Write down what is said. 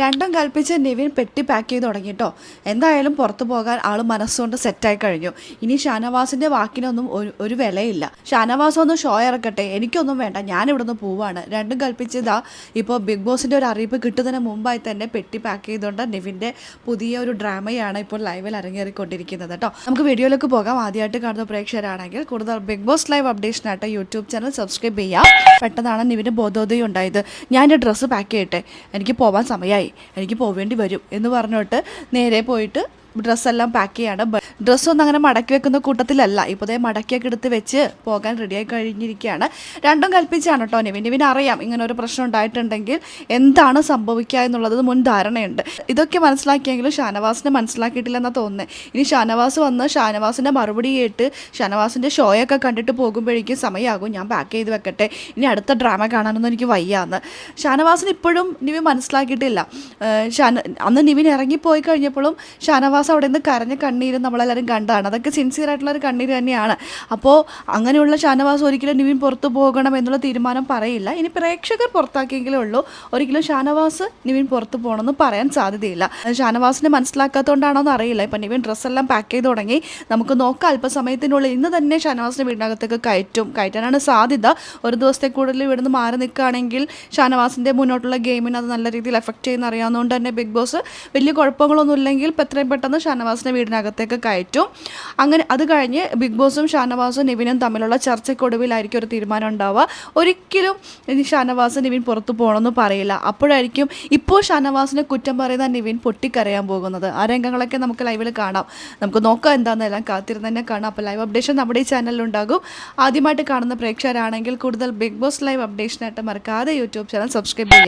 രണ്ടും കൽപ്പിച്ച് നിവിൻ പെട്ടി പാക്ക് ചെയ്ത് തുടങ്ങിട്ടോ. എന്തായാലും പുറത്തു പോകാൻ ആൾ മനസ്സുകൊണ്ട് സെറ്റായി കഴിഞ്ഞു. ഇനി ഷാനവാസിൻ്റെ വാക്കിനൊന്നും ഒരു വിലയില്ല. ഷാനവാസ് ഒന്ന് ഷോ ഇറക്കട്ടെ, എനിക്കൊന്നും വേണ്ട, ഞാനിവിടെ നിന്ന് പോവാണ്. രണ്ടും കൽപ്പിച്ചതാ ഇപ്പോൾ ബിഗ് ബോസിൻ്റെ ഒരു അറിയിപ്പ് കിട്ടുന്നതിന് മുമ്പായി തന്നെ പെട്ടി പാക്ക് ചെയ്തുകൊണ്ട് നിവിൻ്റെ പുതിയ ഒരു ഡ്രാമയാണ് ഇപ്പോൾ ലൈവിൽ അരങ്ങേറിക്കൊണ്ടിരിക്കുന്നത് കേട്ടോ. നമുക്ക് വീഡിയോയിലേക്ക് പോകാം. ആദ്യമായിട്ട് കാണുന്ന പ്രേക്ഷകരാണെങ്കിൽ കൂടുതൽ ബിഗ് ബോസ് ലൈവ് അപ്ഡേഷനായിട്ട് യൂട്യൂബ് ചാനൽ സബ്സ്ക്രൈബ് ചെയ്യാം. പെട്ടെന്നാണ് നിവിന് ബോധോദയം ഉണ്ടായത്. ഞാൻ എൻ്റെ ഡ്രസ്സ് പാക്ക് ചെയ്യട്ടെ, എനിക്ക് പോകാൻ സമയമായി, എനിക്ക് പോവേണ്ടി വരും എന്ന് പറഞ്ഞിട്ട് നേരെ പോയിട്ട് ഡ്രസ്സെല്ലാം പാക്ക് ചെയ്യാണ്. ഡ്രസ്സൊന്നും അങ്ങനെ മടക്കി വെക്കുന്ന കൂട്ടത്തിലല്ല. ഇപ്പോഴേ മടക്കിയൊക്കെ എടുത്ത് വെച്ച് പോകാൻ റെഡിയായി കഴിഞ്ഞിരിക്കുകയാണ്. രണ്ടും കൽപ്പിച്ചാണ് കേട്ടോ നിവിൻ അറിയാം ഇങ്ങനെ ഒരു പ്രശ്നം ഉണ്ടായിട്ടുണ്ടെങ്കിൽ എന്താണ് സംഭവിക്കുക എന്നുള്ളത് മുൻ ധാരണയുണ്ട്. ഇതൊക്കെ മനസ്സിലാക്കിയെങ്കിലും ഷാനവാസിനെ മനസ്സിലാക്കിയിട്ടില്ലെന്നാണ് തോന്നുന്നത്. ഇനി ഷാനവാസ് വന്ന് ഷാനവാസിൻ്റെ മറുപടി കേട്ട് ഷാനവാസിൻ്റെ ഷോയൊക്കെ കണ്ടിട്ട് പോകുമ്പോഴേക്കും സമയമാകും. ഞാൻ പാക്ക് ചെയ്ത് വെക്കട്ടെ, ഇനി അടുത്ത ഡ്രാമ കാണാനൊന്നും എനിക്ക് വയ്യാന്ന് ഷാനവാസിന് ഇപ്പോഴും നിവിൻ മനസ്സിലാക്കിയിട്ടില്ല. അന്ന് നിവിൻ ഇറങ്ങിപ്പോയി കഴിഞ്ഞപ്പോഴും ഷാനവാസ് അവിടെ നിന്ന് കരഞ്ഞ കണ്ണീരും നമ്മളെല്ലാവരും കണ്ടതാണ്. അതൊക്കെ സിൻസിയറായിട്ടുള്ളൊരു കണ്ണീര് തന്നെയാണ്. അപ്പോൾ അങ്ങനെയുള്ള ഷാനവാസ് ഒരിക്കലും നിവിൻ പുറത്തു പോകണം എന്നുള്ള തീരുമാനം പറയില്ല. ഇനി പ്രേക്ഷകർ പുറത്താക്കിയെങ്കിലേ ഉള്ളൂ ഒരിക്കലും ഷാനവാസ് നിവിൻ പുറത്ത് പോകണമെന്ന് പറയാൻ സാധ്യതയില്ല. ഷാനവാസിനെ മനസ്സിലാക്കാത്തതുകൊണ്ടാണോ എന്ന് അറിയില്ല. ഇപ്പം നിവിൻ ഡ്രസ്സെല്ലാം പാക്ക് ചെയ്ത് തുടങ്ങി. നമുക്ക് നോക്കാം അല്പസമയത്തിനുള്ളിൽ ഇന്ന് തന്നെ ഷാനവാസിനെ വീടിനകത്തേക്ക് കയറ്റാനാണ് സാധ്യത. ഒരു ദിവസത്തെ കൂടുതൽ ഇവിടുന്ന് മാറി നിൽക്കുകയാണെങ്കിൽ ഷാനവാസിൻ്റെ മുന്നോട്ടുള്ള ഗെയിമിന് അത് നല്ല രീതിയിൽ എഫക്റ്റ് ചെയ്യുന്ന അറിയാവുന്നതുകൊണ്ട് തന്നെ ബിഗ് ബോസ് വലിയ കുഴപ്പങ്ങളൊന്നും ഇല്ലെങ്കിൽ എത്രയും പെട്ടെന്ന് ഷാനവാസിനെ വീടിനകത്തേക്ക് കയറ്റും. അങ്ങനെ അത് കഴിഞ്ഞ് ബിഗ് ബോസും ഷാനവാസും നിവിനും തമ്മിലുള്ള ചർച്ചയ്ക്കൊടുവിലായിരിക്കും ഒരു തീരുമാനം ഉണ്ടാവുക. ഒരിക്കലും ഷാനവാസ് നിവിൻ പുറത്തു പോകണമെന്ന് പറയില്ല. അപ്പോഴായിരിക്കും ഇപ്പോൾ ഷാനവാസിനെ കുറ്റം പറയുന്ന നിവിൻ പൊട്ടിക്കരയാൻ പോകുന്നത്. ആ രംഗങ്ങളൊക്കെ നമുക്ക് ലൈവിൽ കാണാം. നമുക്ക് നോക്കാം എന്താണെന്നെല്ലാം കാത്തിരുന്ന് തന്നെ കാണാം. അപ്പോൾ ലൈവ് അപ്ഡേഷൻ നമ്മുടെ ഈ ചാനലിലുണ്ടാകും. ആദ്യമായിട്ട് കാണുന്ന പ്രേക്ഷകരാണെങ്കിൽ കൂടുതൽ ബിഗ് ബോസ് ലൈവ് അപ്ഡേഷനായിട്ട് മറക്കാതെ യൂട്യൂബ് ചാനൽ സബ്സ്ക്രൈബ് ചെയ്യുക.